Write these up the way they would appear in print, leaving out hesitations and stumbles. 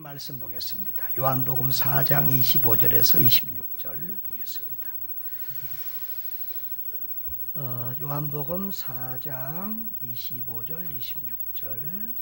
말씀 보겠습니다. 요한복음 4장 25절에서 26절 보겠습니다. 요한복음 4장 25절, 26절.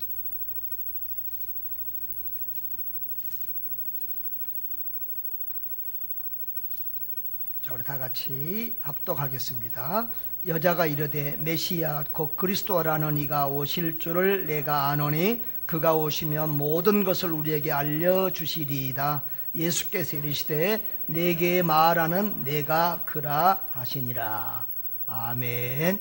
자, 우리 다 같이 합독하겠습니다. 여자가 이르되 메시아 곧 그리스도라는 이가 오실 줄을 내가 아노니 그가 오시면 모든 것을 우리에게 알려주시리이다. 예수께서 이르시되 내게 말하는 내가 그라 하시니라. 아멘.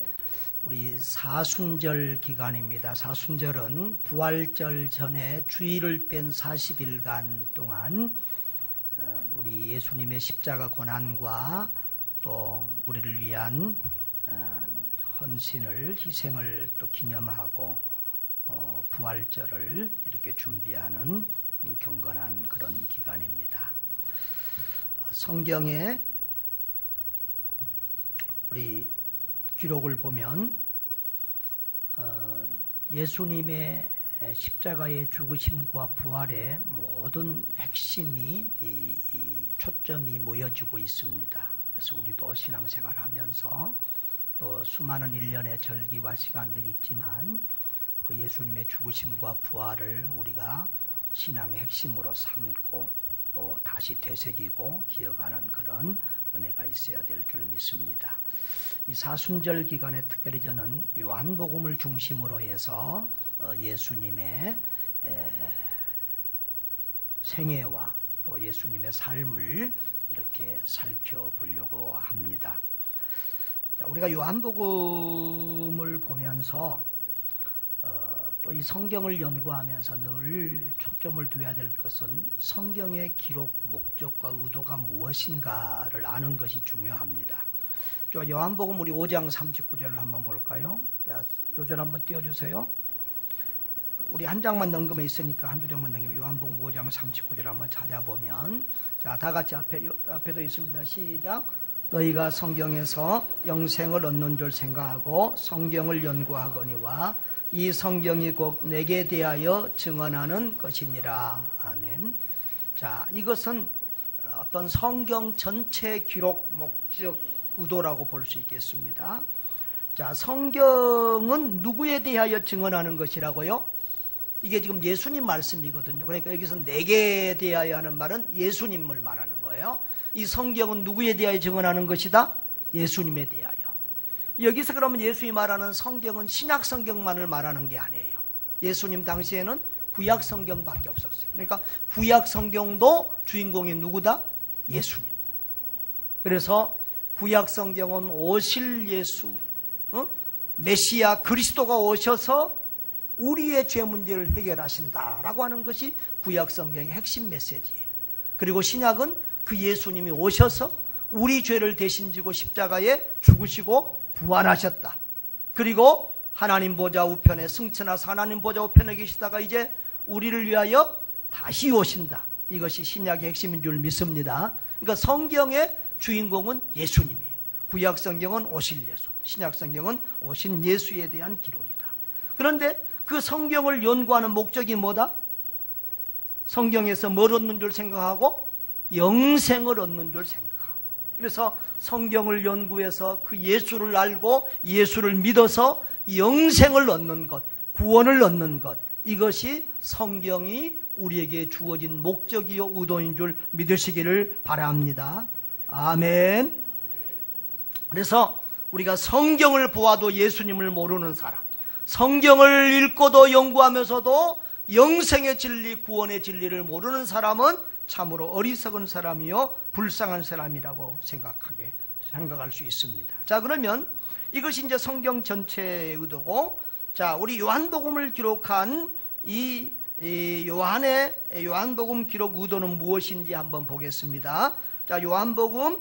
우리 사순절 기간입니다. 사순절은 부활절 전에 주일을 뺀 40일간 동안 우리 예수님의 십자가 고난과 또 우리를 위한 헌신을, 희생을 또 기념하고 부활절을 이렇게 준비하는 경건한 그런 기간입니다. 성경에 우리 기록을 보면 예수님의 십자가의 죽으심과 부활의 모든 핵심이 초점이 모여지고 있습니다. 그래서 우리도 신앙생활하면서 또 수많은 일련의 절기와 시간들이 있지만 그 예수님의 죽으심과 부활을 우리가 신앙의 핵심으로 삼고 또 다시 되새기고 기억하는 그런 은혜가 있어야 될 줄 믿습니다. 이 사순절 기간에 특별히 저는 요한복음을 중심으로 해서 예수님의 생애와 또 예수님의 삶을 이렇게 살펴보려고 합니다. 우리가 요한복음을 보면서 또 이 성경을 연구하면서 늘 초점을 둬야 될 것은 성경의 기록 목적과 의도가 무엇인가를 아는 것이 중요합니다. 요한복음 우리 5장 39절을 한번 볼까요? 자, 요절 한번 띄워주세요. 우리 한 장만 넘기면 있으니까 한두 장만 넘기면 요한복음 5장 39절 한번 찾아보면, 자, 다 같이 앞에도 있습니다. 시작. 너희가 성경에서 영생을 얻는 줄 생각하고 성경을 연구하거니와 이 성경이 곧 내게 대하여 증언하는 것이니라. 아멘. 자, 이것은 어떤 성경 전체 기록 목적 의도라고 볼 수 있겠습니다. 자, 성경은 누구에 대하여 증언하는 것이라고요? 이게 지금 예수님 말씀이거든요. 그러니까 여기서 내게 대하여 하는 말은 예수님을 말하는 거예요. 이 성경은 누구에 대하여 증언하는 것이다? 예수님에 대하여. 여기서 그러면 예수님이 말하는 성경은 신약 성경만을 말하는 게 아니에요. 예수님 당시에는 구약 성경밖에 없었어요. 그러니까 구약 성경도 주인공이 누구다? 예수님. 그래서 구약 성경은 오실 예수, 메시아 그리스도가 오셔서 우리의 죄 문제를 해결하신다라고 하는 것이 구약 성경의 핵심 메시지예요. 그리고 신약은 그 예수님이 오셔서 우리 죄를 대신 지고 십자가에 죽으시고 부활하셨다. 그리고 하나님 보좌 우편에 승천하사 하나님 보좌 우편에 계시다가 이제 우리를 위하여 다시 오신다. 이것이 신약의 핵심인 줄 믿습니다. 그러니까 성경의 주인공은 예수님이에요. 구약 성경은 오실 예수, 신약 성경은 오신 예수에 대한 기록이다. 그런데 그 성경을 연구하는 목적이 뭐다? 성경에서 뭘 얻는 줄 생각하고 영생을 얻는 줄 생각하고. 그래서 성경을 연구해서 그 예수를 알고 예수를 믿어서 영생을 얻는 것, 구원을 얻는 것, 이것이 성경이 우리에게 주어진 목적이요 의도인 줄 믿으시기를 바랍니다. 아멘. 그래서 우리가 성경을 보아도 예수님을 모르는 사람, 성경을 읽고도 연구하면서도 영생의 진리, 구원의 진리를 모르는 사람은 참으로 어리석은 사람이요 불쌍한 사람이라고 생각할 수 있습니다. 자, 그러면 이것이 이제 성경 전체의 의도고, 자, 우리 요한복음을 기록한 이 요한복음 기록 의도는 무엇인지 한번 보겠습니다. 자, 요한복음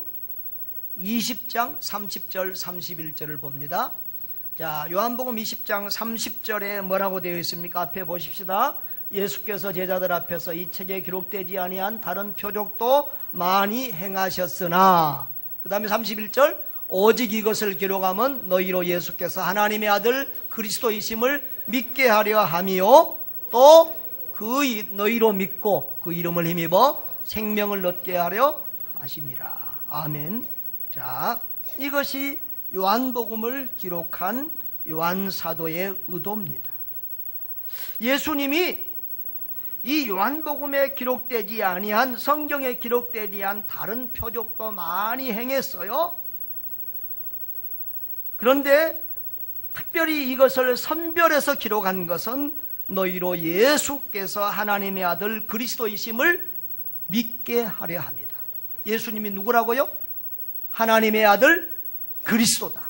20장 30절 31절을 봅니다. 자, 요한복음 20장 30절에 뭐라고 되어 있습니까? 앞에 보십시다. 예수께서 제자들 앞에서 이 책에 기록되지 아니한 다른 표적도 많이 행하셨으나, 그 다음에 31절, 오직 이것을 기록하면 너희로 예수께서 하나님의 아들 그리스도이심을 믿게 하려 함이요 또 너희로 믿고 그 이름을 힘입어 생명을 얻게 하려 하심이라. 아멘. 자, 이것이 요한복음을 기록한 요한 사도의 의도입니다. 예수님이 이 요한복음에 기록되지 아니한, 성경에 기록되지 않은 다른 표적도 많이 행했어요. 그런데 특별히 이것을 선별해서 기록한 것은 너희로 예수께서 하나님의 아들 그리스도이심을 믿게 하려 합니다. 예수님이 누구라고요? 하나님의 아들 그리스도다.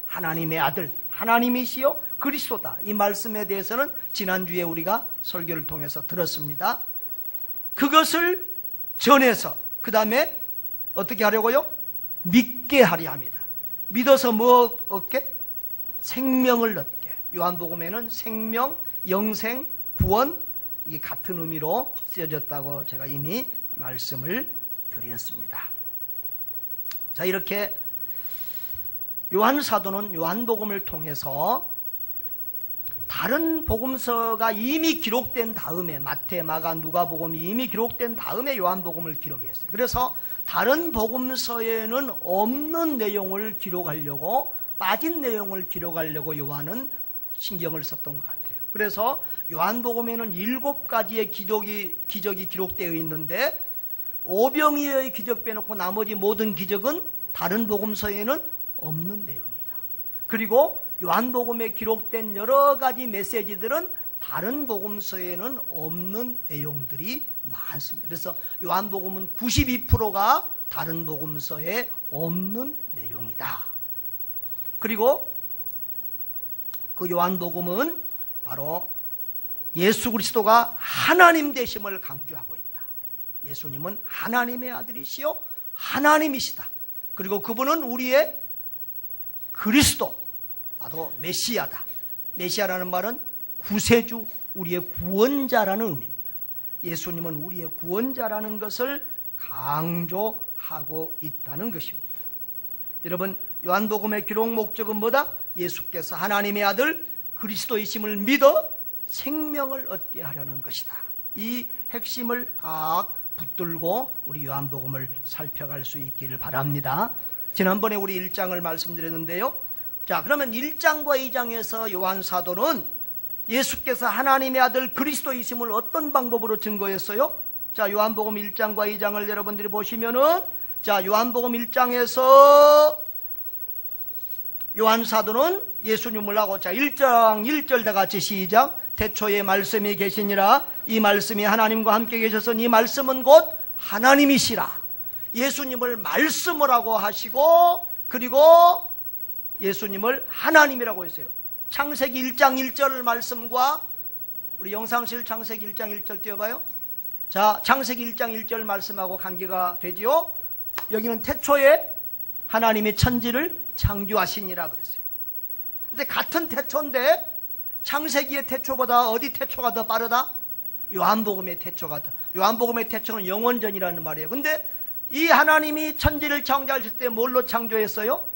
하나님의 아들, 하나님이시요 그리스도다. 이 말씀에 대해서는 지난주에 우리가 설교를 통해서 들었습니다. 그것을 전해서 그 다음에 어떻게 하려고요? 믿게 하려 합니다. 믿어서 뭐 얻게? 생명을 얻게. 요한복음에는 생명, 영생, 구원, 이게 같은 의미로 쓰여졌다고 제가 이미 말씀을 드렸습니다. 자, 이렇게 요한 사도는 요한복음을 통해서 다른 복음서가 이미 기록된 다음에, 마태, 마가, 누가복음이 이미 기록된 다음에 요한복음을 기록했어요. 그래서 다른 복음서에는 없는 내용을 기록하려고, 빠진 내용을 기록하려고 요한은 신경을 썼던 것 같아요. 그래서 요한복음에는 7가지의 기적이 기록되어 있는데 오병이어의 기적 빼놓고 나머지 모든 기적은 다른 복음서에는 없는 내용이다. 그리고 요한복음에 기록된 여러 가지 메시지들은 다른 복음서에는 없는 내용들이 많습니다. 그래서 요한복음은 92%가 다른 복음서에 없는 내용이다. 그리고 그 요한복음은 바로 예수 그리스도가 하나님 되심을 강조하고 있다. 예수님은 하나님의 아들이시요 하나님이시다. 그리고 그분은 우리의 그리스도, 바로 메시아다. 메시아라는 말은 구세주, 우리의 구원자라는 의미입니다. 예수님은 우리의 구원자라는 것을 강조하고 있다는 것입니다. 여러분, 요한복음의 기록 목적은 뭐다? 예수께서 하나님의 아들 그리스도이심을 믿어 생명을 얻게 하려는 것이다. 이 핵심을 딱 붙들고 우리 요한복음을 살펴갈 수 있기를 바랍니다. 지난번에 우리 1장을 말씀드렸는데요. 자, 그러면 1장과 2장에서 요한 사도는 예수께서 하나님의 아들 그리스도이심을 어떤 방법으로 증거했어요? 자, 요한복음 1장과 2장을 여러분들이 보시면은, 자, 요한복음 1장에서 요한 사도는 예수님을 하고, 자, 1장 1절 다 같이 시작. 태초에 말씀이 계시니라. 이 말씀이 하나님과 함께 계셔서 이 말씀은 곧 하나님이시라. 예수님을 말씀을 하고 하시고, 그리고 예수님을 하나님이라고 했어요. 창세기 1장 1절 말씀과 우리 영상실 창세기 1장 1절 띄워봐요. 자, 창세기 1장 1절 말씀하고 관계가 되지요. 여기는 태초에 하나님이 천지를 창조하시니라 그랬어요. 근데 같은 태초인데 창세기의 태초보다 어디 태초가 더 빠르다? 요한복음의 태초가 더. 요한복음의 태초는 영원전이라는 말이에요. 근데 이 하나님이 천지를 창조하실 때 뭘로 창조했어요?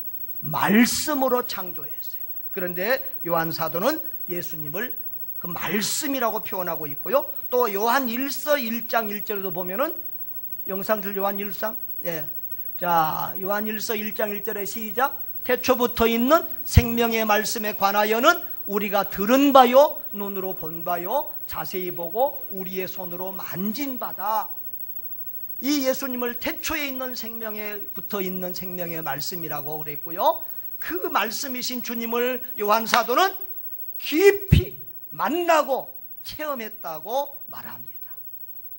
말씀으로 창조했어요. 그런데 요한 사도는 예수님을 그 말씀이라고 표현하고 있고요. 또 요한 1서 1장 1절에도 보면은, 영상줄 요한 1상, 예. 자, 요한 1서 1장 1절에 시작. 태초부터 있는 생명의 말씀에 관하여는 우리가 들은 바요, 눈으로 본 바요, 자세히 보고 우리의 손으로 만진 바다. 이 예수님을 태초에 있는 생명에 붙어 있는 생명의 말씀이라고 그랬고요. 그 말씀이신 주님을 요한 사도는 깊이 만나고 체험했다고 말합니다.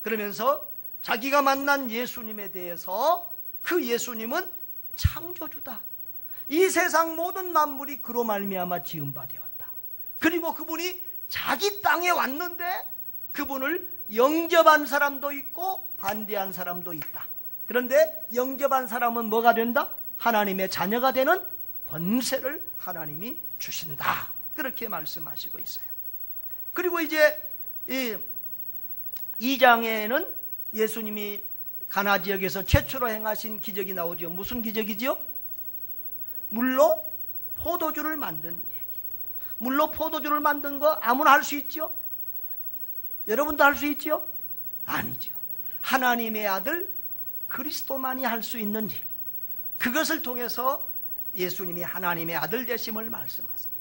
그러면서 자기가 만난 예수님에 대해서, 그 예수님은 창조주다. 이 세상 모든 만물이 그로 말미암아 지은 바 되었다. 그리고 그분이 자기 땅에 왔는데 그분을 영접한 사람도 있고 반대한 사람도 있다. 그런데 영접한 사람은 뭐가 된다? 하나님의 자녀가 되는 권세를 하나님이 주신다. 그렇게 말씀하시고 있어요. 그리고 이제 이 2장에는 예수님이 가나 지역에서 최초로 행하신 기적이 나오죠. 무슨 기적이지요? 물로 포도주를 만든 얘기. 물로 포도주를 만든 거 아무나 할 수 있죠? 여러분도 할 수 있지요? 아니죠. 하나님의 아들 그리스도만이 할 수 있는 일, 그것을 통해서 예수님이 하나님의 아들 되심을 말씀하세요.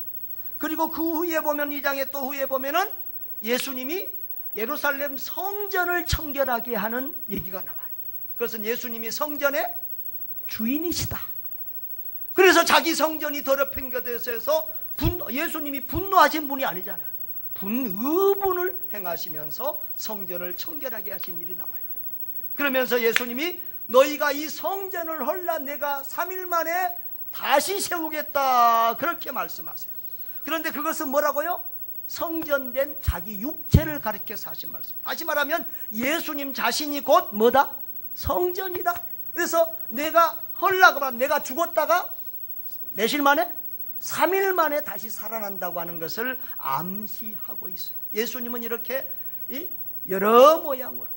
그리고 그 후에 보면, 2장에 또 후에 보면은 예수님이 예루살렘 성전을 청결하게 하는 얘기가 나와요. 그것은 예수님이 성전의 주인이시다. 그래서 자기 성전이 더럽힌 것에 대해서 예수님이 분노하신 분이 아니잖아요. 분의분을 행하시면서 성전을 청결하게 하신 일이 나와요. 그러면서 예수님이 너희가 이 성전을 헐라 내가 3일 만에 다시 세우겠다, 그렇게 말씀하세요. 그런데 그것은 뭐라고요? 성전된 자기 육체를 가리켜서 하신 말씀. 다시 말하면 예수님 자신이 곧 뭐다? 성전이다. 그래서 내가 헐라 그러면 내가 죽었다가 며칠 만에? 3일 만에 다시 살아난다고 하는 것을 암시하고 있어요. 예수님은 이렇게 여러 모양으로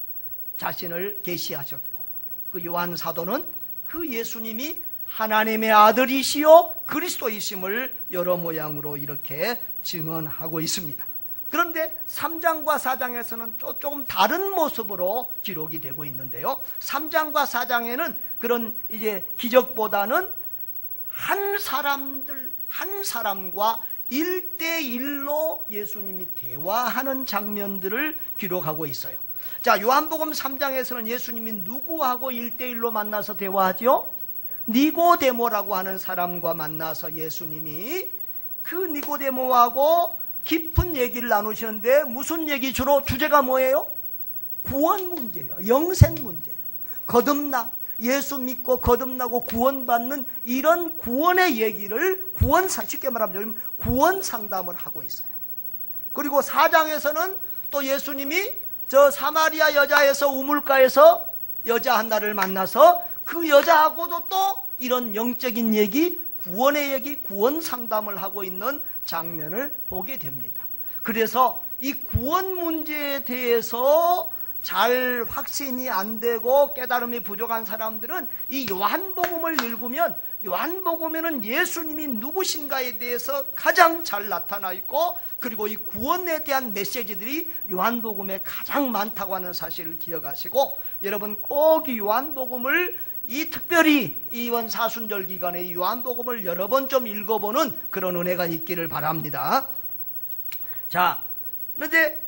자신을 계시하셨고, 그 요한 사도는 그 예수님이 하나님의 아들이시요 그리스도이심을 여러 모양으로 이렇게 증언하고 있습니다. 그런데 3장과 4장에서는 조금 다른 모습으로 기록이 되고 있는데요, 3장과 4장에는 그런 이제 기적보다는 한 사람과 1대1로 예수님이 대화하는 장면들을 기록하고 있어요. 자, 요한복음 3장에서는 예수님이 누구하고 1대1로 만나서 대화하죠? 니고데모라고 하는 사람과 만나서 예수님이 그 니고데모하고 깊은 얘기를 나누시는데, 무슨 얘기? 주로 주제가 뭐예요? 구원 문제예요. 영생 문제예요. 거듭남, 예수 믿고 거듭나고 구원받는 이런 구원의 얘기를, 쉽게 말하면 구원 상담을 하고 있어요. 그리고 4장에서는 또 예수님이 저 사마리아 여자에서 우물가에서 여자 하나를 만나서 그 여자하고도 또 이런 영적인 얘기, 구원의 얘기, 구원 상담을 하고 있는 장면을 보게 됩니다. 그래서 이 구원 문제에 대해서 잘 확신이 안 되고 깨달음이 부족한 사람들은 이 요한복음을 읽으면, 요한복음에는 예수님이 누구신가에 대해서 가장 잘 나타나 있고, 그리고 이 구원에 대한 메시지들이 요한복음에 가장 많다고 하는 사실을 기억하시고, 여러분 꼭 이 요한복음을, 특별히 이번 사순절 기간에 이 요한복음을 여러 번 좀 읽어보는 그런 은혜가 있기를 바랍니다. 자, 그런데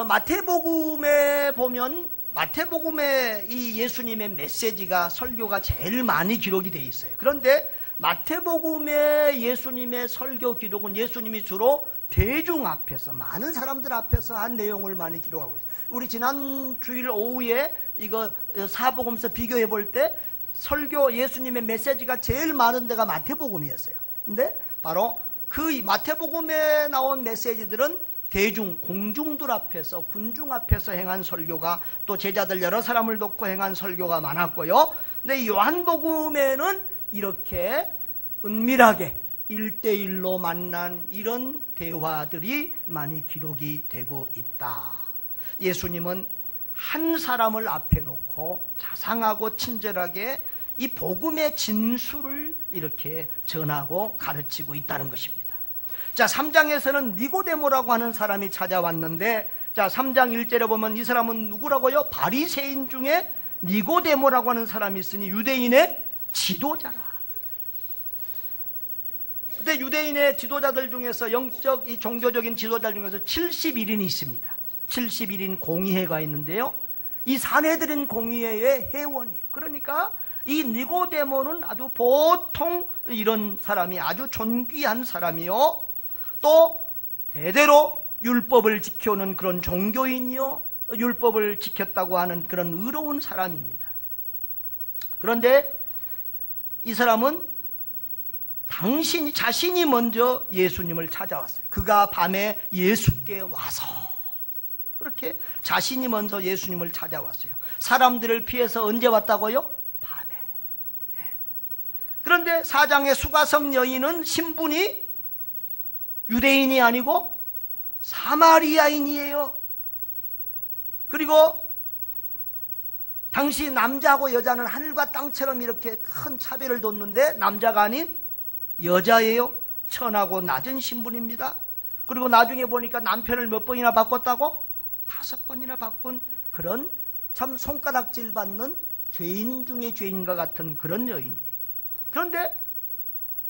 마태복음에 보면, 마태복음에 이 예수님의 메시지가, 설교가 제일 많이 기록이 되어 있어요. 그런데 마태복음의 예수님의 설교 기록은 예수님이 주로 대중 앞에서, 많은 사람들 앞에서 한 내용을 많이 기록하고 있어요. 우리 지난 주일 오후에 이거 사복음서 비교해 볼 때 설교, 예수님의 메시지가 제일 많은 데가 마태복음이었어요. 근데 바로 그 마태복음에 나온 메시지들은 대중, 공중들 앞에서, 군중 앞에서 행한 설교가, 또 제자들 여러 사람을 놓고 행한 설교가 많았고요. 근데 이 요한복음에는 이렇게 은밀하게 1대1로 만난 이런 대화들이 많이 기록이 되고 있다. 예수님은 한 사람을 앞에 놓고 자상하고 친절하게 이 복음의 진수를 이렇게 전하고 가르치고 있다는 것입니다. 자, 3장에서는 니고데모라고 하는 사람이 찾아왔는데, 자, 3장 1절에 보면 이 사람은 누구라고요? 바리새인 중에 니고데모라고 하는 사람이 있으니 유대인의 지도자라. 근데 유대인의 지도자들 중에서, 이 종교적인 지도자들 중에서 71인이 있습니다. 71인 공의회가 있는데요, 이 산헤드린 공의회의 회원이에요. 그러니까 이 니고데모는 아주 보통 이런 사람이, 아주 존귀한 사람이요, 또 대대로 율법을 지켜오는 그런 종교인이요, 율법을 지켰다고 하는 그런 의로운 사람입니다. 그런데 이 사람은 자신이 먼저 예수님을 찾아왔어요. 그가 밤에 예수께 와서, 그렇게 자신이 먼저 예수님을 찾아왔어요. 사람들을 피해서 언제 왔다고요? 밤에. 그런데 4장의 수가성 여인은 신분이 유대인이 아니고 사마리아인이에요. 그리고 당시 남자하고 여자는 하늘과 땅처럼 이렇게 큰 차별을 뒀는데, 남자가 아닌 여자예요. 천하고 낮은 신분입니다. 그리고 나중에 보니까 남편을 몇 번이나 바꿨다고? 5번이나 바꾼 그런 참 손가락질 받는 죄인 중에 죄인과 같은 그런 여인이에요. 그런데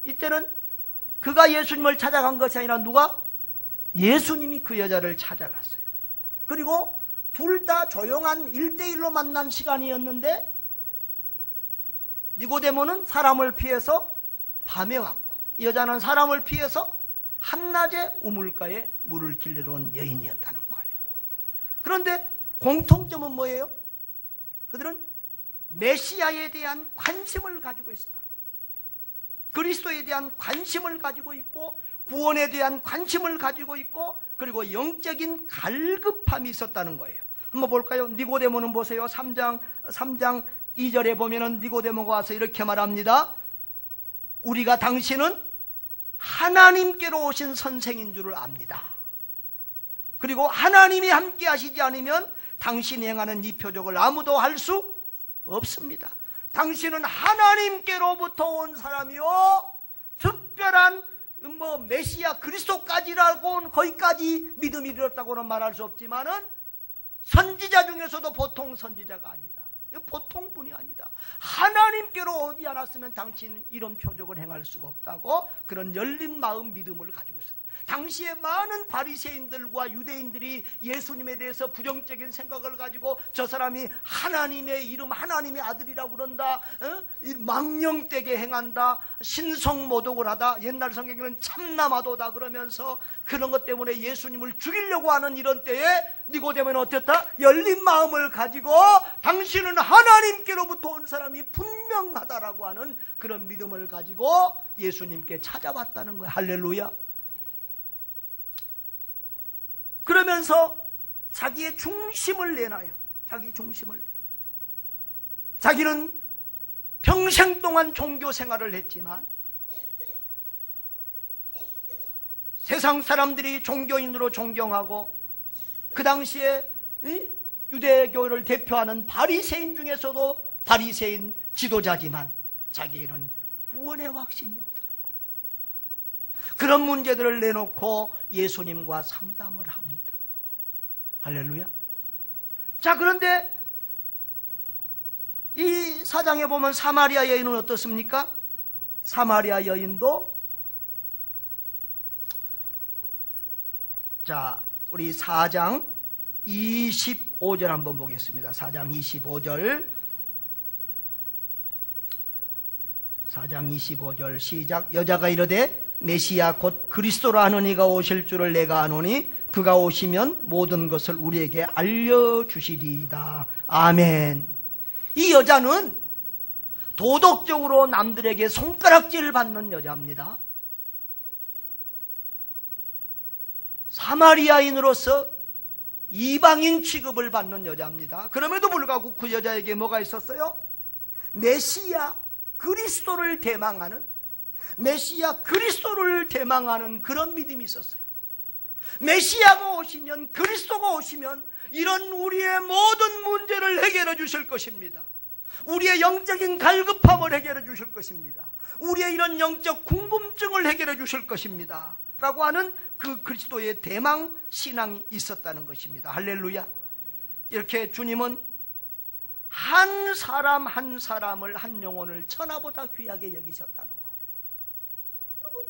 이때는 그가 예수님을 찾아간 것이 아니라 누가? 예수님이 그 여자를 찾아갔어요. 그리고 둘 다 조용한 1대1로 만난 시간이었는데 니고데모는 사람을 피해서 밤에 왔고 이 여자는 사람을 피해서 한낮에 우물가에 물을 길르러 온 여인이었다는 거예요. 그런데 공통점은 뭐예요? 그들은 메시아에 대한 관심을 가지고 있었다. 그리스도에 대한 관심을 가지고 있고 구원에 대한 관심을 가지고 있고 그리고 영적인 갈급함이 있었다는 거예요. 한번 볼까요? 니고데모는 보세요. 3장 2절에 보면은 니고데모가 와서 이렇게 말합니다. 우리가 당신은 하나님께로 오신 선생인 줄을 압니다. 그리고 하나님이 함께 하시지 않으면 당신이 행하는 이 표적을 아무도 할 수 없습니다. 당신은 하나님께로부터 온 사람이요 특별한 메시아 그리스도까지라고는 거기까지 믿음이 이르렀다고는 말할 수 없지만은 선지자 중에서도 보통 선지자가 아니다. 보통 분이 아니다. 하나님께로 오지 않았으면 당신은 이런 표적을 행할 수가 없다고 그런 열린 마음 믿음을 가지고 있었다. 당시에 많은 바리새인들과 유대인들이 예수님에 대해서 부정적인 생각을 가지고 저 사람이 하나님의 이름 하나님의 아들이라고 그런다, 망령되게 행한다, 신성모독을 하다, 옛날 성경에는 참나마도다 그러면서 그런 것 때문에 예수님을 죽이려고 하는 이런 때에 니고데모는 어땠다? 열린 마음을 가지고 당신은 하나님께로부터 온 사람이 분명하다라고 하는 그런 믿음을 가지고 예수님께 찾아왔다는 거예요. 할렐루야. 그러면서 자기의 중심을 내놔요. 자기 중심을 내놔. 자기는 평생 동안 종교 생활을 했지만 세상 사람들이 종교인으로 존경하고 그 당시에 유대교를 대표하는 바리새인 중에서도 바리새인 지도자지만 자기에는 구원의 확신이 없다는 것. 그런 문제들을 내놓고 예수님과 상담을 합니다. 할렐루야. 자, 그런데 이 사장에 보면 사마리아 여인은 어떻습니까? 사마리아 여인도 자, 우리 4장 25절 한번 보겠습니다. 4장 25절 4장 25절 시작. 여자가 이르되 메시아 곧 그리스도라 하는 이가 오실 줄을 내가 아노니 그가 오시면 모든 것을 우리에게 알려주시리이다. 아멘. 이 여자는 도덕적으로 남들에게 손가락질을 받는 여자입니다. 사마리아인으로서 이방인 취급을 받는 여자입니다. 그럼에도 불구하고 그 여자에게 뭐가 있었어요? 메시아 그리스도를 대망하는, 메시아 그리스도를 대망하는 그런 믿음이 있었어요. 메시아가 오시면, 그리스도가 오시면 이런 우리의 모든 문제를 해결해 주실 것입니다. 우리의 영적인 갈급함을 해결해 주실 것입니다. 우리의 이런 영적 궁금증을 해결해 주실 것입니다. 라고 하는 그 그리스도의 대망 신앙이 있었다는 것입니다. 할렐루야. 이렇게 주님은 한 사람 한 사람을, 한 영혼을 천하보다 귀하게 여기셨다는 거예요. 여러분,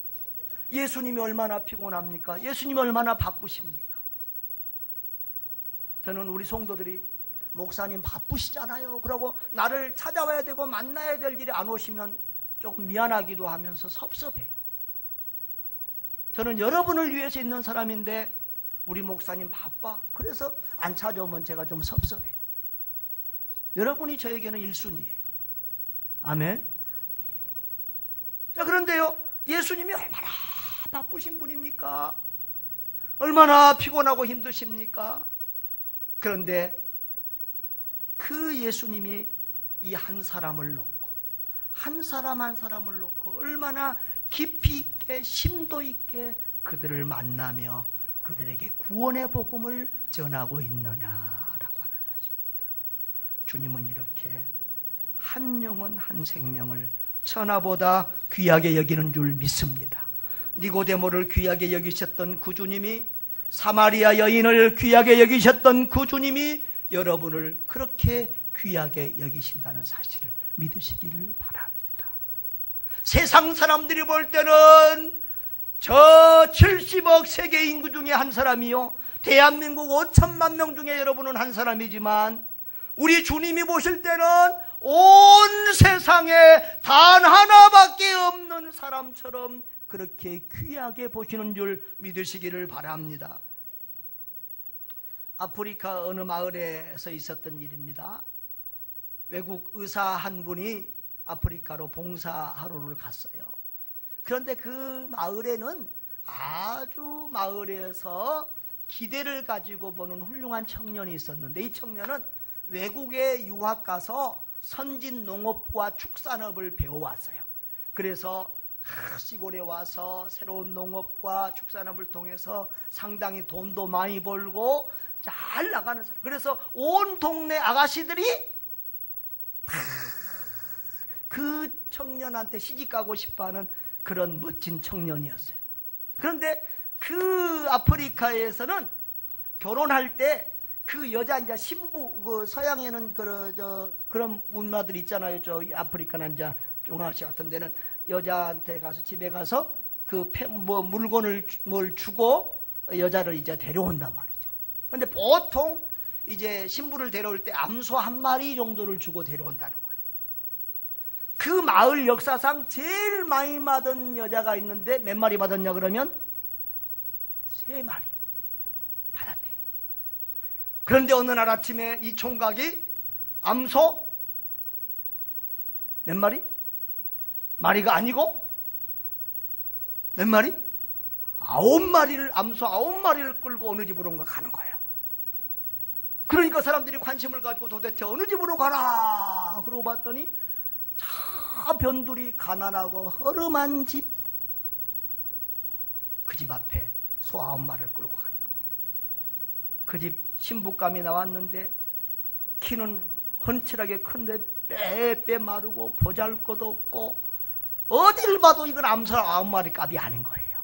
예수님이 얼마나 피곤합니까? 예수님이 얼마나 바쁘십니까? 저는 우리 성도들이 목사님 바쁘시잖아요. 그러고 나를 찾아와야 되고 만나야 될 일이 안 오시면 조금 미안하기도 하면서 섭섭해요. 저는 여러분을 위해서 있는 사람인데 우리 목사님 바빠. 그래서 안 찾아오면 제가 좀 섭섭해요. 여러분이 저에게는 1순위예요. 아멘. 자, 그런데요, 예수님이 얼마나 바쁘신 분입니까? 얼마나 피곤하고 힘드십니까? 그런데 그 예수님이 이 한 사람을 놓고, 한 사람 한 사람을 놓고 얼마나 깊이 있게 심도 있게 그들을 만나며 그들에게 구원의 복음을 전하고 있느냐라고 하는 사실입니다. 주님은 이렇게 한 영혼 한 생명을 천하보다 귀하게 여기는 줄 믿습니다. 니고데모를 귀하게 여기셨던 그 주님이, 사마리아 여인을 귀하게 여기셨던 그 주님이 여러분을 그렇게 귀하게 여기신다는 사실을 믿으시기를 바랍니다. 세상 사람들이 볼 때는 저 70억 세계 인구 중에 한 사람이요, 대한민국 5천만 명 중에 여러분은 한 사람이지만, 우리 주님이 보실 때는 온 세상에 단 하나밖에 없는 사람처럼 그렇게 귀하게 보시는 줄 믿으시기를 바랍니다. 아프리카 어느 마을에서 있었던 일입니다. 외국 의사 한 분이 아프리카로 봉사하러를 갔어요. 그런데 그 마을에는 아주 마을에서 기대를 가지고 보는 훌륭한 청년이 있었는데, 이 청년은 외국에 유학 가서 선진 농업과 축산업을 배워왔어요. 그래서 시골에 와서 새로운 농업과 축산업을 통해서 상당히 돈도 많이 벌고 잘 나가는 사람. 그래서 온 동네 아가씨들이 다 그 청년한테 시집가고 싶어하는 그런 멋진 청년이었어요. 그런데 그 아프리카에서는 결혼할 때 그 여자, 이제 신부, 그 서양에는 그런 문화들 있잖아요. 저 아프리카나 이제 중앙아시아 같은 데는 여자한테 가서, 집에 가서 물건을 뭘 주고 여자를 이제 데려온단 말이죠. 그런데 보통 이제 신부를 데려올 때 암소 한 마리 정도를 주고 데려온다는 거예요. 그 마을 역사상 제일 많이 받은 여자가 있는데 몇 마리 받았냐 그러면 3마리 받았대요. 그런데 어느 날 아침에 이 총각이 암소 몇 마리? 마리가 아니고 몇 마리? 9마리를, 암소 9마리를 끌고 어느 집으로인가 가는 거예요. 그러니까 사람들이 관심을 가지고 도대체 어느 집으로 가나 그러고 봤더니 저 변두리 가난하고 허름한 집, 그 집 앞에 소 9마리를 끌고 가는 거예요. 그 집 신부감이 나왔는데 키는 헌칠하게 큰데 빼 마르고 보잘것도 없고 어딜 봐도 이건 암소 9마리 값이 아닌 거예요.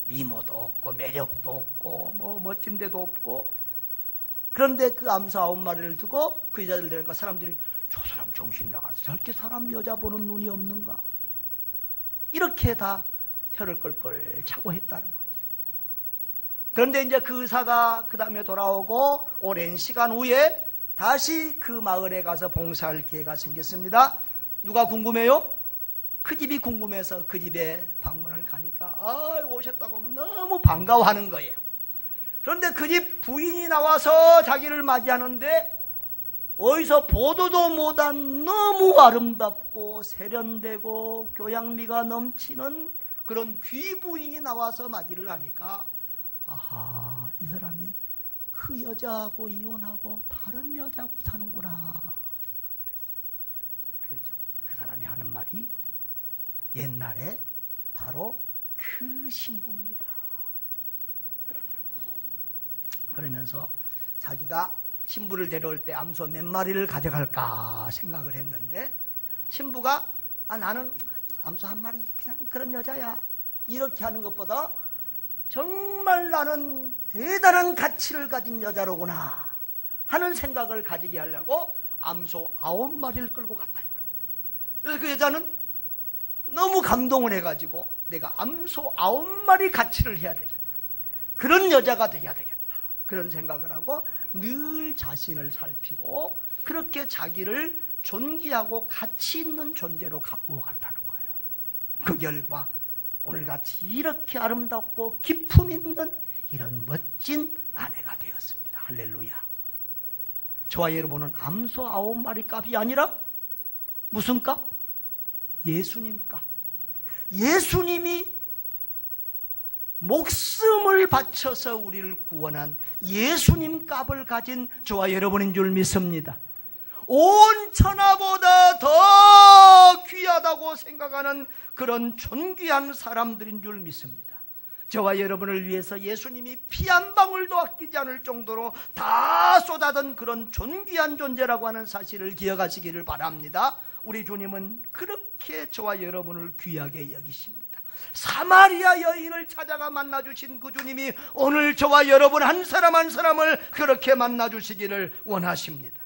미모도 없고 매력도 없고 뭐 멋진 데도 없고. 그런데 그 암소 9마리를 두고 그 여자들 데리고 사람들이, 저 사람 정신 나가서 저렇게 사람 여자 보는 눈이 없는가, 이렇게 다 혀를 끌끌 차고 했다는 거죠. 그런데 이제 그 의사가 그 다음에 돌아오고 오랜 시간 후에 다시 그 마을에 가서 봉사할 기회가 생겼습니다. 누가 궁금해요? 그 집이 궁금해서 그 집에 방문을 가니까 오셨다고 하면 너무 반가워하는 거예요. 그런데 그 집 부인이 나와서 자기를 맞이하는데 어디서 보도도 못한 너무 아름답고 세련되고 교양미가 넘치는 그런 귀부인이 나와서 맞이를 하니까, 아하, 이 사람이 그 여자하고 이혼하고 다른 여자하고 사는구나. 그 사람이 하는 말이 옛날에 바로 그 신부입니다. 그러면서 자기가 신부를 데려올 때 암소 몇 마리를 가져갈까 생각을 했는데, 신부가 나는 암소 한 마리, 그냥 그런 여자야, 이렇게 하는 것보다 정말 나는 대단한 가치를 가진 여자로구나 하는 생각을 가지게 하려고 암소 9마리를 끌고 갔다 이거예요. 그래서 그 여자는 너무 감동을 해가지고 내가 암소 9마리 가치를 해야 되겠다, 그런 여자가 돼야 되겠다, 그런 생각을 하고 늘 자신을 살피고 그렇게 자기를 존귀하고 가치 있는 존재로 갖고 갔다는 거예요. 그 결과 오늘같이 이렇게 아름답고 기품 있는 이런 멋진 아내가 되었습니다. 할렐루야. 저와 여러분은 암소 9마리 값이 아니라 무슨 값? 예수님 값. 예수님이 목숨을 바쳐서 우리를 구원한 예수님 값을 가진 저와 여러분인 줄 믿습니다. 온 천하보다 더 귀하다고 생각하는 그런 존귀한 사람들인 줄 믿습니다. 저와 여러분을 위해서 예수님이 피 한 방울도 아끼지 않을 정도로 다 쏟아던 그런 존귀한 존재라고 하는 사실을 기억하시기를 바랍니다. 우리 주님은 그렇게 저와 여러분을 귀하게 여기십니다. 사마리아 여인을 찾아가 만나주신 그 주님이 오늘 저와 여러분 한 사람 한 사람을 그렇게 만나주시기를 원하십니다.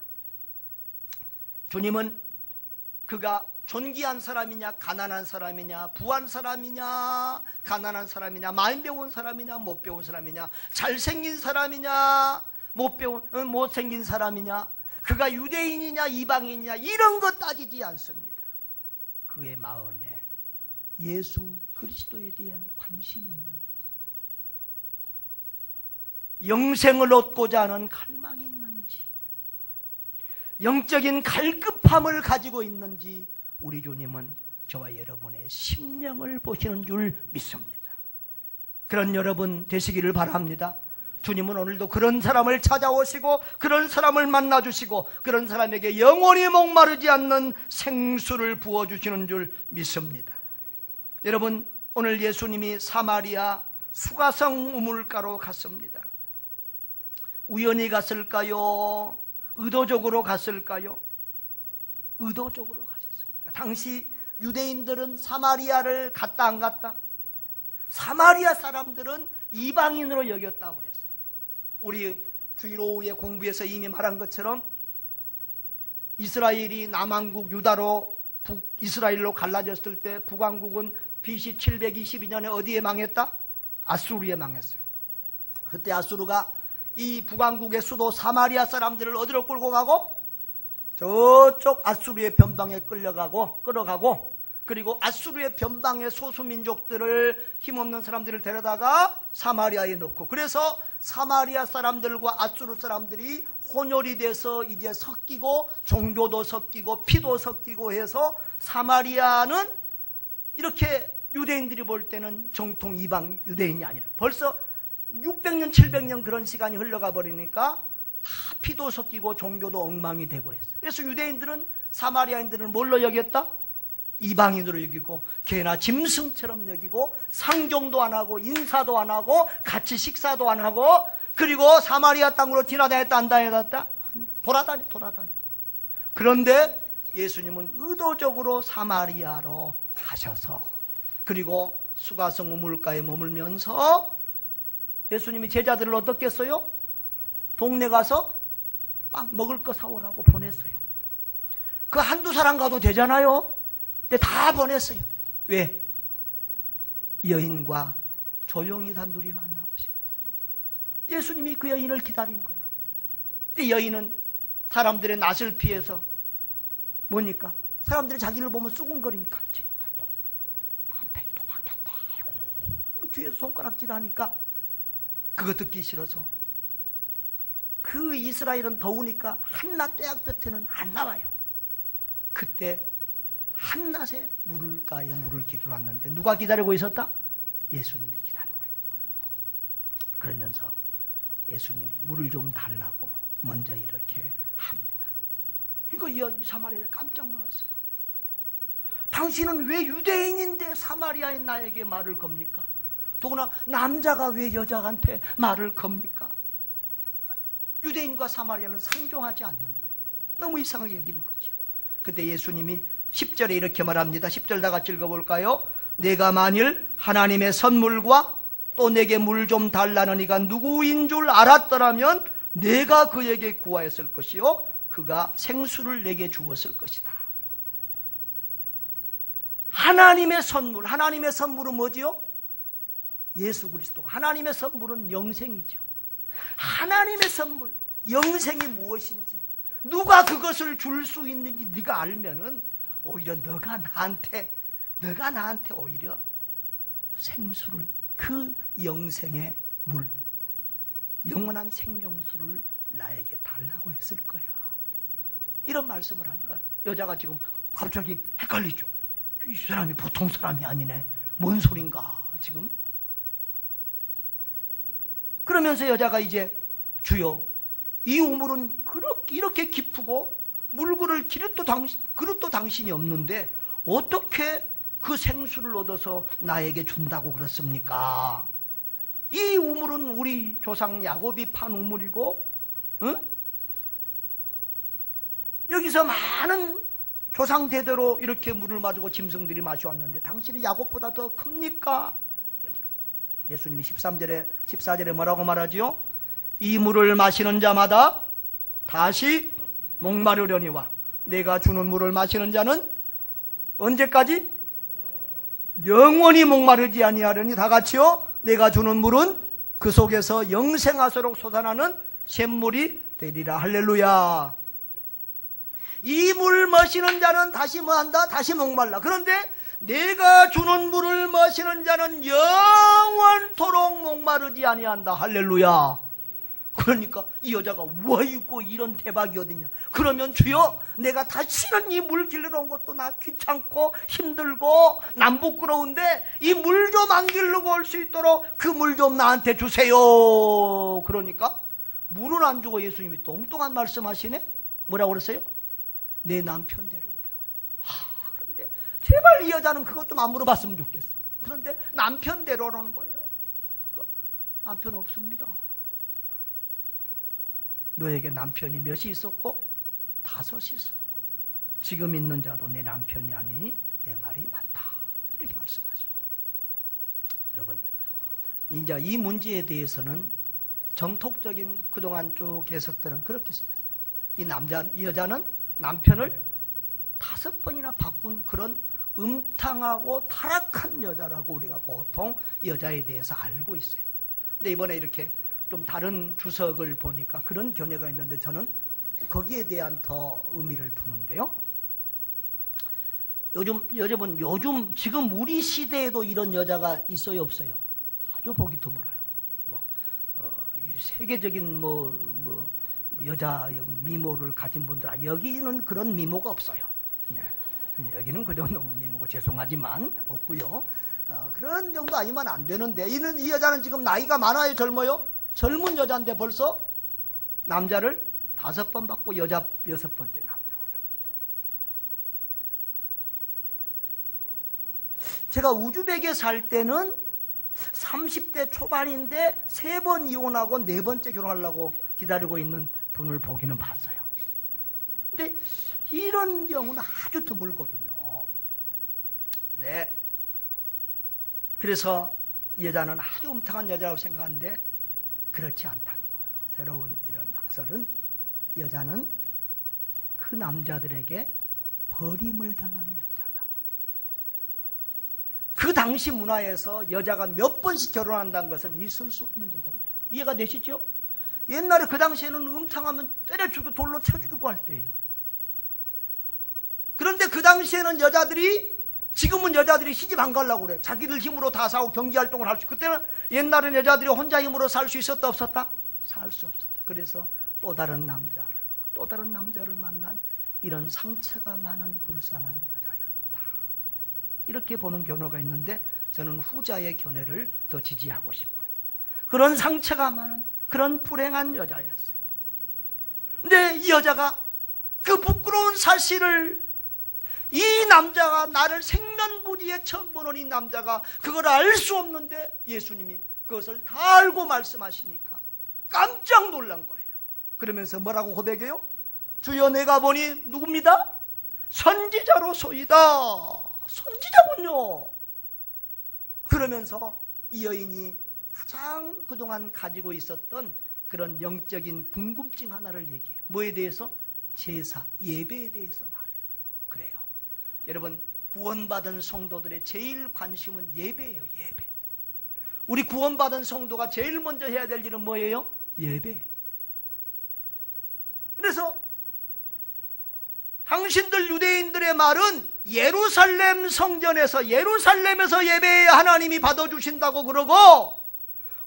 주님은 그가 존귀한 사람이냐, 가난한 사람이냐, 부한 사람이냐, 가난한 사람이냐, 많이 배운 사람이냐, 못 배운 사람이냐, 잘생긴 사람이냐, 못생긴 사람이냐, 그가 유대인이냐, 이방인이냐, 이런 거 따지지 않습니다. 그의 마음에 예수 그리스도에 대한 관심이 있는, 영생을 얻고자 하는 갈망이 있는지, 영적인 갈급함을 가지고 있는지 우리 주님은 저와 여러분의 심령을 보시는 줄 믿습니다. 그런 여러분 되시기를 바랍니다. 주님은 오늘도 그런 사람을 찾아오시고 그런 사람을 만나주시고 그런 사람에게 영원히 목마르지 않는 생수를 부어주시는 줄 믿습니다. 여러분, 오늘 예수님이 사마리아 수가성 우물가로 갔습니다. 우연히 갔을까요? 의도적으로 갔을까요? 의도적으로 가셨습니다. 당시 유대인들은 사마리아를 갔다 안 갔다? 사마리아 사람들은 이방인으로 여겼다고 그랬어요. 우리 주일 오후에 공부에서 이미 말한 것처럼 이스라엘이 남왕국 유다로 북이스라엘로 갈라졌을 때 북왕국은 BC 722년에 어디에 망했다? 아수르에 망했어요. 그때 아수르가 이 북왕국의 수도 사마리아 사람들을 어디로 끌고 가고? 저쪽 아수르의 변방에 끌어가고 그리고 아수르의 변방의 소수민족들을 힘없는 사람들을 데려다가 사마리아에 놓고, 그래서 사마리아 사람들과 아수르 사람들이 혼혈이 돼서 이제 섞이고 종교도 섞이고 피도 섞이고 해서 사마리아는 이렇게 유대인들이 볼 때는 정통 이방 유대인이 아니라 벌써 600년 700년 그런 시간이 흘러가 버리니까 다 피도 섞이고 종교도 엉망이 되고 했어요. 그래서 유대인들은 사마리아인들을 뭘로 여겼다? 이방인으로 여기고 개나 짐승처럼 여기고 상종도 안 하고 인사도 안 하고 같이 식사도 안 하고, 그리고 사마리아 땅으로 지나다녔다 안 다녔다? 돌아다녀. 그런데 예수님은 의도적으로 사마리아로 가셔서 그리고 수가성 우물가에 머물면서 예수님이 제자들을 어떻게 했어요? 동네 가서 빵 먹을 거 사오라고 보냈어요. 그 한두 사람 가도 되잖아요. 근데 다 보냈어요. 왜? 여인과 조용히 단둘이 만나고 싶어서. 예수님이 그 여인을 기다린 거예요. 근데 여인은 사람들의 낯을 피해서 뭐니까? 사람들이 자기를 보면 쑥은거리니까 남편이 또 바뀌었다. 뒤에서 손가락질하니까 그거 듣기 싫어서, 그 이스라엘은 더우니까 한낮 떼약볕에는 안 나와요. 그때 한낮에 물가에 물을 기르러 왔는데 누가 기다리고 있었다? 예수님이 기다리고 있는 거예요. 그러면서 예수님이 물을 좀 달라고 먼저 이렇게 합니다. 이거 이 사마리아에 깜짝 놀랐어요. 당신은 왜 유대인인데 사마리아인 나에게 말을 겁니까? 더구나 남자가 왜 여자한테 말을 겁니까? 유대인과 사마리아는 상종하지 않는데 너무 이상하게 여기는 거죠. 그때 예수님이 10절에 이렇게 말합니다. 10절 다 같이 읽어볼까요? 내가 만일 하나님의 선물과 또 내게 물 좀 달라는 이가 누구인 줄 알았더라면 내가 그에게 구하였을 것이요 그가 생수를 내게 주었을 것이다. 하나님의 선물, 하나님의 선물은 뭐지요? 예수 그리스도. 하나님의 선물은 영생이죠. 하나님의 선물, 영생이 무엇인지, 누가 그것을 줄 수 있는지 네가 알면은 오히려 너가 나한테 오히려 생수를, 그 영생의 물, 영원한 생명수를 나에게 달라고 했을 거야. 이런 말씀을 하니까 여자가 지금 갑자기 헷갈리죠. 이 사람이 보통 사람이 아니네. 뭔 소린가 지금. 그러면서 여자가 이제 주여, 이 우물은 이렇게 깊고 물그릇 그릇도 당신이 없는데 어떻게 그 생수를 얻어서 나에게 준다고 그렇습니까? 이 우물은 우리 조상 야곱이 판 우물이고, 응? 여기서 많은 조상 대대로 이렇게 물을 마시고 짐승들이 마셔왔는데 당신이 야곱보다 더 큽니까? 예수님이 14절에 뭐라고 말하지요? 이 물을 마시는 자마다 다시 목마르려니와 내가 주는 물을 마시는 자는 언제까지? 영원히 목마르지 아니하려니. 다 같이요. 내가 주는 물은 그 속에서 영생하도록 솟아나는 샘물이 되리라. 할렐루야. 이 물 마시는 자는 다시 뭐한다? 다시 목말라. 그런데 내가 주는 물을 마시는 자는 영원토록 목마르지 아니한다. 할렐루야. 그러니까 이 여자가 와이고 이런 대박이 어딨냐. 그러면 주여, 내가 다시는 이 물 길러 온 것도 나 귀찮고 힘들고 남 부끄러운데 이 물 좀 안 길르고 올 수 있도록 그 물 좀 나한테 주세요. 그러니까 물은 안 주고 예수님이 또 엉뚱한 말씀하시네. 뭐라고 그랬어요? 내 남편 데려오라. 그런데 제발 이 여자는 그것 좀 안 물어봤으면 좋겠어. 그런데 남편 데려오라는 거예요. 남편 없습니다. 너에게 남편이 몇이 있었고? 5이 있었고 지금 있는 자도 내 남편이 아니니 내 말이 맞다. 이렇게 말씀하죠. 여러분, 이제 이 문제에 대해서는 정통적인 그동안 쭉 해석들은 그렇게 생겼어요. 이 여자는 남편을 5번이나 바꾼 그런 음탕하고 타락한 여자라고 우리가 보통 여자에 대해서 알고 있어요. 근데 이번에 이렇게 좀 다른 주석을 보니까 그런 견해가 있는데 저는 거기에 대한 더 의미를 두는데요. 요즘 지금 우리 시대에도 이런 여자가 있어요, 없어요? 아주 보기 드물어요. 세계적인 여자 미모를 가진 분들, 여기는 그런 미모가 없어요. 여기는 그 정도 미모고 죄송하지만 없고요. 그런 정도 아니면 안 되는데 이 여자는 지금 나이가 많아요, 젊어요? 젊은 여자인데 벌써 남자를 5번 받고 여자 6번째 남자고 삽니다. 제가 우즈벡에 살 때는 30대 초반인데 3번 이혼하고 4번째 결혼하려고 기다리고 있는 분을 보기는 봤어요. 근데 이런 경우는 아주 드물거든요. 네. 그래서 이 여자는 아주 음탕한 여자라고 생각하는데 그렇지 않다는 거예요. 새로운 이런 학설은 여자는 그 남자들에게 버림을 당한 여자다. 그 당시 문화에서 여자가 몇 번씩 결혼한다는 것은 있을 수 없는 일이다. 이해가 되시죠? 옛날에 그 당시에는 음탕하면 때려 죽이고 돌로 쳐 죽이고 할 때예요. 그런데 그 당시에는 지금은 여자들이 시집 안 가려고 그래. 자기들 힘으로 다 사고 경제활동을 할 수. 그때는 옛날엔 여자들이 혼자 힘으로 살 수 있었다, 없었다? 살 수 없었다. 그래서 또 다른 남자를 만난 이런 상처가 많은 불쌍한 여자였다. 이렇게 보는 견해가 있는데 저는 후자의 견해를 더 지지하고 싶어요. 그런 상처가 많은 그런 불행한 여자였어요. 근데 이 여자가 그 부끄러운 사실을 이 남자가 나를 생면부리에 처음 보는 이 남자가 그걸 알 수 없는데 예수님이 그것을 다 알고 말씀하시니까 깜짝 놀란 거예요. 그러면서 뭐라고 고백해요? 주여, 내가 보니 누굽니다? 선지자로소이다. 선지자군요. 그러면서 이 여인이 가장 그동안 가지고 있었던 그런 영적인 궁금증 하나를 얘기해요. 뭐에 대해서? 제사, 예배에 대해서 말해요. 그래요. 여러분, 구원받은 성도들의 제일 관심은 예배예요. 예배. 우리 구원받은 성도가 제일 먼저 해야 될 일은 뭐예요? 예배. 그래서 당신들 유대인들의 말은 예루살렘 성전에서 예루살렘에서 예배해야 하나님이 받아주신다고 그러고,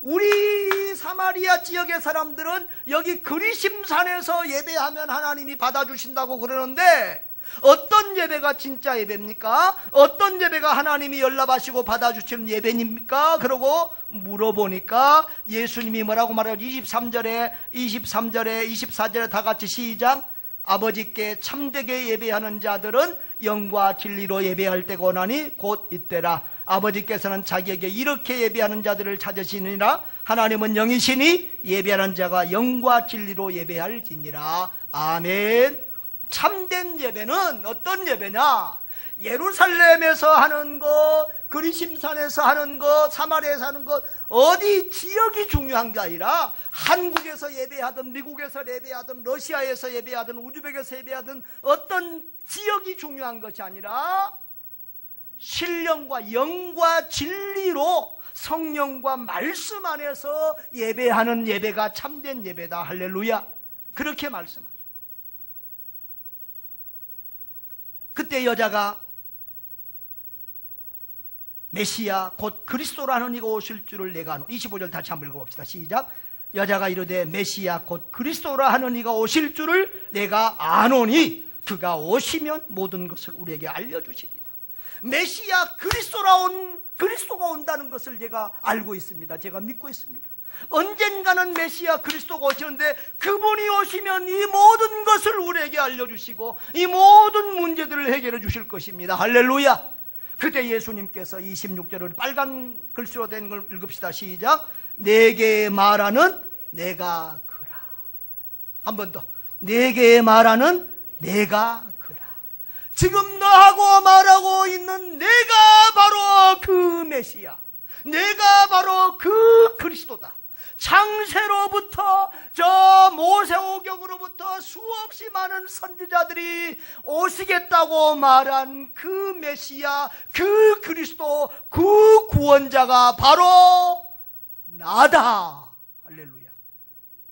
우리 사마리아 지역의 사람들은 여기 그리심산에서 예배하면 하나님이 받아주신다고 그러는데, 어떤 예배가 진짜 예배입니까? 어떤 예배가 하나님이 연락하시고 받아주시는 예배입니까? 그러고 물어보니까 예수님이 뭐라고 말해요? 23절에 24절에 다 같이 시작. 아버지께 참되게 예배하는 자들은 영과 진리로 예배할 때가 오나니 곧 이때라. 아버지께서는 자기에게 이렇게 예배하는 자들을 찾으시느니라. 하나님은 영이시니 예배하는 자가 영과 진리로 예배할지니라. 아멘. 참된 예배는 어떤 예배냐? 예루살렘에서 하는 것, 그리심산에서 하는 것, 사마리아에서 하는 것, 어디 지역이 중요한 게 아니라 한국에서 예배하든 미국에서 예배하든 러시아에서 예배하든 우즈벡에서 예배하든 어떤 지역이 중요한 것이 아니라 신령과 영과 진리로 성령과 말씀 안에서 예배하는 예배가 참된 예배다. 할렐루야. 그렇게 말씀하죠. 그때 여자가 메시아 곧 그리스도라는 이가 오실 줄을 내가 아노. 25절 다시 한번 읽어봅시다. 시작. 여자가 이르되 메시아 곧 그리스도라 하는 이가 오실 줄을 내가 아노니 그가 오시면 모든 것을 우리에게 알려주시리다. 메시아 그리스도가 온다는 것을 제가 알고 있습니다. 제가 믿고 있습니다. 언젠가는 메시아 그리스도가 오시는데 그분이 오시면 이 모든 것을 우리에게 알려주시고 이 모든 문제들을 해결해 주실 것입니다. 할렐루야. 그때 예수님께서 26절을 빨간 글씨로 된 걸 읽읍시다. 시작. 내게 말하는 내가 그라. 한 번 더. 내게 말하는 내가 그라. 지금 너하고 말하고 있는 내가 바로 그 메시아, 내가 바로 그 그리스도다. 창세로부터 저 모세오경으로부터 수없이 많은 선지자들이 오시겠다고 말한 그 메시아, 그 그리스도, 그 구원자가 바로 나다. 할렐루야.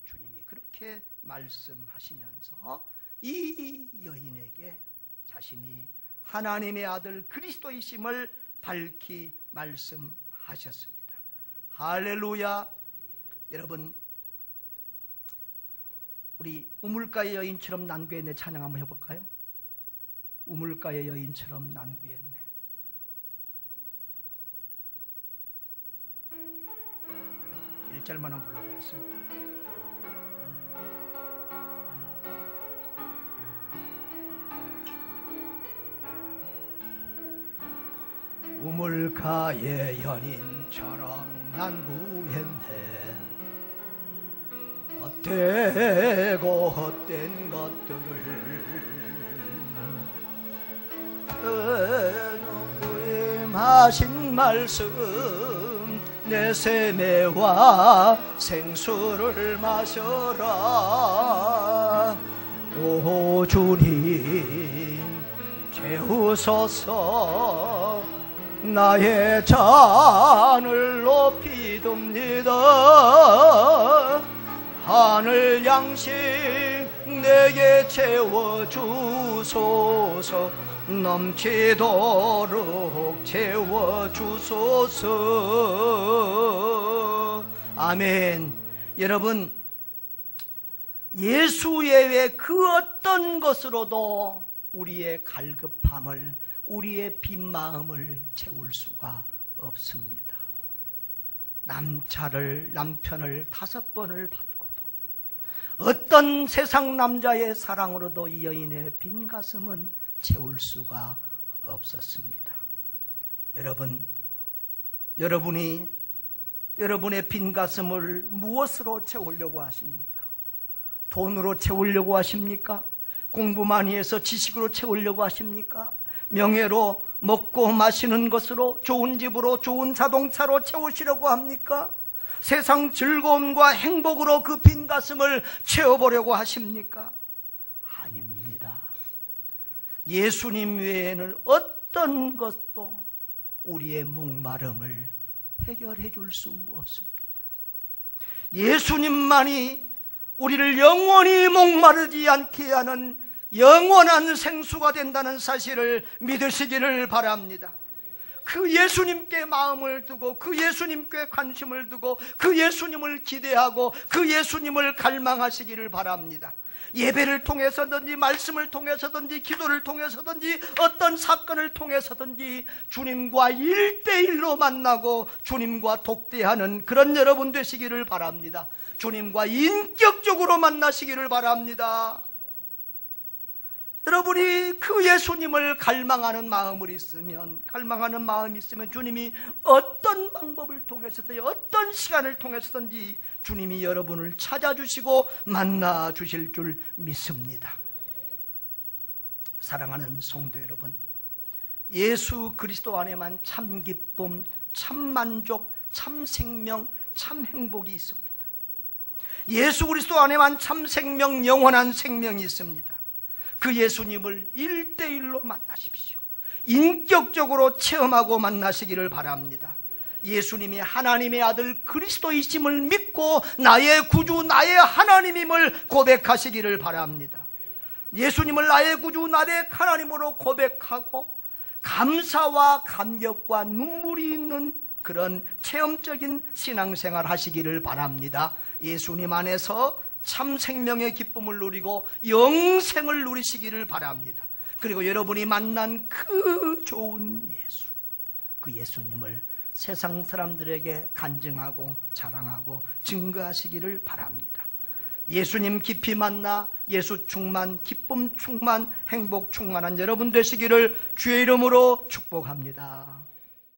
주님이 그렇게 말씀하시면서 이 여인에게 자신이 하나님의 아들 그리스도이심을 밝히 말씀하셨습니다. 할렐루야. 여러분, 우리 우물가의 여인처럼 난구했네 찬양 한번 해볼까요? 우물가의 여인처럼 난구했네. 일절만 한번 불러보겠습니다. 우물가의 연인처럼 난구했네. 헛되고 헛된 것들을 부임하신 말씀 내 세매와 생수를 마셔라. 오 주님 채우소서. 나의 잔을 높이 듭니다. 하늘 양식 내게 채워주소서. 넘치도록 채워주소서. 아멘. 여러분, 예수 외에 그 어떤 것으로도 우리의 갈급함을, 우리의 빈 마음을 채울 수가 없습니다. 남편을 5번을 받고도 어떤 세상 남자의 사랑으로도 이 여인의 빈 가슴은 채울 수가 없었습니다. 여러분이 여러분의 빈 가슴을 무엇으로 채우려고 하십니까? 돈으로 채우려고 하십니까? 공부 많이 해서 지식으로 채우려고 하십니까? 명예로, 먹고 마시는 것으로, 좋은 집으로, 좋은 자동차로 채우시려고 합니까? 세상 즐거움과 행복으로 그 빈 가슴을 채워보려고 하십니까? 아닙니다. 예수님 외에는 어떤 것도 우리의 목마름을 해결해 줄 수 없습니다. 예수님만이 우리를 영원히 목마르지 않게 하는 영원한 생수가 된다는 사실을 믿으시기를 바랍니다. 그 예수님께 마음을 두고, 그 예수님께 관심을 두고, 그 예수님을 기대하고 그 예수님을 갈망하시기를 바랍니다. 예배를 통해서든지 말씀을 통해서든지 기도를 통해서든지 어떤 사건을 통해서든지 주님과 1대1로 만나고 주님과 독대하는 그런 여러분 되시기를 바랍니다. 주님과 인격적으로 만나시기를 바랍니다. 여러분이 그 예수님을 갈망하는 마음이 있으면 주님이 어떤 방법을 통해서든지 어떤 시간을 통해서든지 주님이 여러분을 찾아주시고 만나주실 줄 믿습니다. 사랑하는 성도 여러분, 예수 그리스도 안에만 참 기쁨, 참 만족, 참 생명, 참 행복이 있습니다. 예수 그리스도 안에만 참 생명, 영원한 생명이 있습니다. 그 예수님을 1대1로 만나십시오. 인격적으로 체험하고 만나시기를 바랍니다. 예수님이 하나님의 아들 그리스도이심을 믿고 나의 구주, 나의 하나님임을 고백하시기를 바랍니다. 예수님을 나의 구주, 나의 하나님으로 고백하고 감사와 감격과 눈물이 있는 그런 체험적인 신앙생활 하시기를 바랍니다. 예수님 안에서 참 생명의 기쁨을 누리고 영생을 누리시기를 바랍니다. 그리고 여러분이 만난 그 좋은 예수, 그 예수님을 세상 사람들에게 간증하고 자랑하고 증거하시기를 바랍니다. 예수님 깊이 만나 예수 충만, 기쁨 충만, 행복 충만한 여러분 되시기를 주의 이름으로 축복합니다.